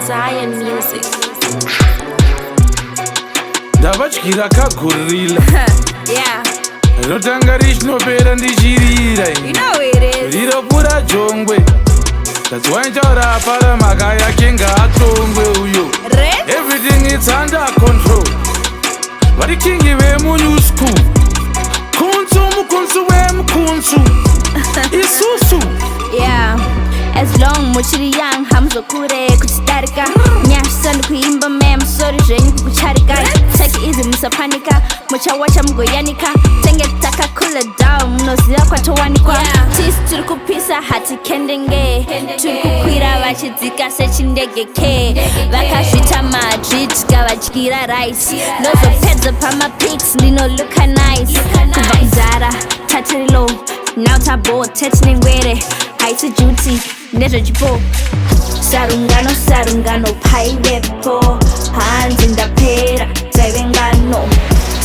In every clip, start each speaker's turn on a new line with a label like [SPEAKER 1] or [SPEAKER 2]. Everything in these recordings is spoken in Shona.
[SPEAKER 1] Zion music.
[SPEAKER 2] Ndavachikira kagurira.
[SPEAKER 1] Yeah.
[SPEAKER 2] Rinotanga richinopera ndichirira.
[SPEAKER 1] You know it is.
[SPEAKER 2] Rinopura jongwe. That's why nchaurapara mhaka yake ngaatongwe uyo.
[SPEAKER 1] Ritz?
[SPEAKER 2] Everything is under control. Vari kingi vemunyusku. Kunsu mukunsu wemukunsu. Isusu.
[SPEAKER 1] Yeah. As long muchiri young, hamzokure kuchitarika. Nyashani kuimba mem sorry zvenyu kukucharika. Take easy musapanika, muchawacha mugoyanika. Tengetaka kula down, munoziva kwatowanikwa. Tisi tiri kupisa hati kendenge. Tiri kukwira vachidzika sechindege ke. Vakazvita Madrid gavadyira rice. Nozopedza pamapics ndinoluka nice. Kubva kuzara tatiri low, now tabo tetinengwere. Haisi duty, ndezvechipo. Sarungano, sarungano, Paivepo. Hanzi ndapera, dzavengano.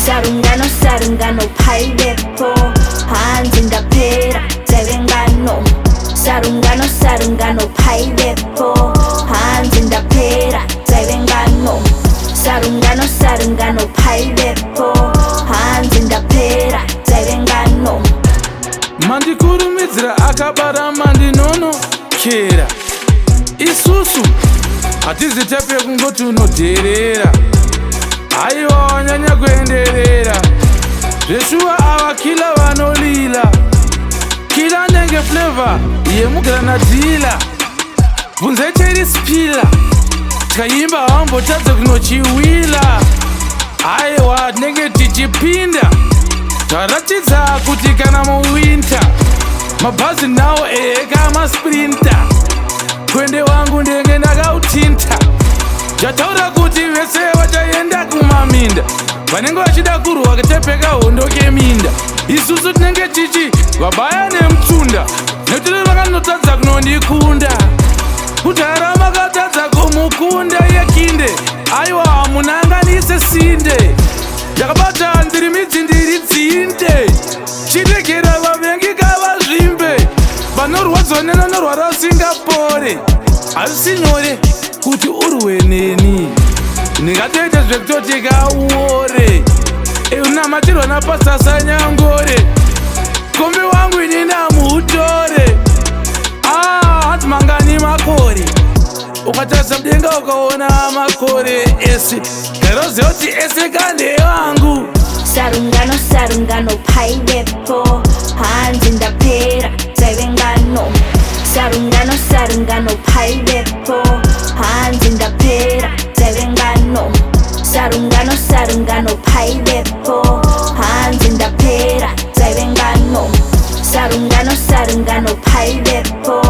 [SPEAKER 1] Sarungano, sarungano, Paivepo. Hanzi ndapera, dzavengano. Sarungano, sarungano, Paivepo. Hanzi ndapera, dzavengano. Sarungano, sarungano, Paivepo. Hanzi ndapera, dzavengano.
[SPEAKER 2] Mandikurumidzira akabara mandinono kera. Isusu hatizi tape kungoti unodherera. Aiwa wanyanya kuenderera. Zveshuwa ava kila vanolila. Kila ndenge flavor yemugranadila. Bvunzai cheri spila. Tikaimba hambotadza kunochiwila. Aiwa tinenge tichipinda. Taratidza kuti kana muwinter mabhazi nawo eka masprinter. Kwende wangu ndenge ndakautinta. Zvataura kuti vese vachaenda kumaminda. Vanenge vachida kurwa katepeka hondo keminda. Isusu tinenge tichi vabaya nemutunda. Nekuti vakanotadza kunondikunda. Kudhara makatadza kumukunda yekinde. Aiwa munanganise sinde. Ndakabata ndiri midzi ndiri dzinde. Chiregera vavengi kavazvimbe. Vanorwadzwa nevanorwara usingapore. Hazisi nyore kuti urwe neni. Ndingatoita zvekutoti kauore. Unamatirwa napasasa nyangore. Kombe wangu inini amutore. Hati mangani makore. Ukatarisa mudenga ukaona makore ese. Garoziva kuti ese kande wangu.
[SPEAKER 1] Sarungano, sarungano, Paivepo. Hanzi ndapera, dzavengano. Sarungano, sarungano, Paivepo. Hanzi ndapera, dzavengano. Sarungano, sarungano, Paivepo. Hanzi ndapera, dzavengano. Sarungano, sarungano, Paivepo.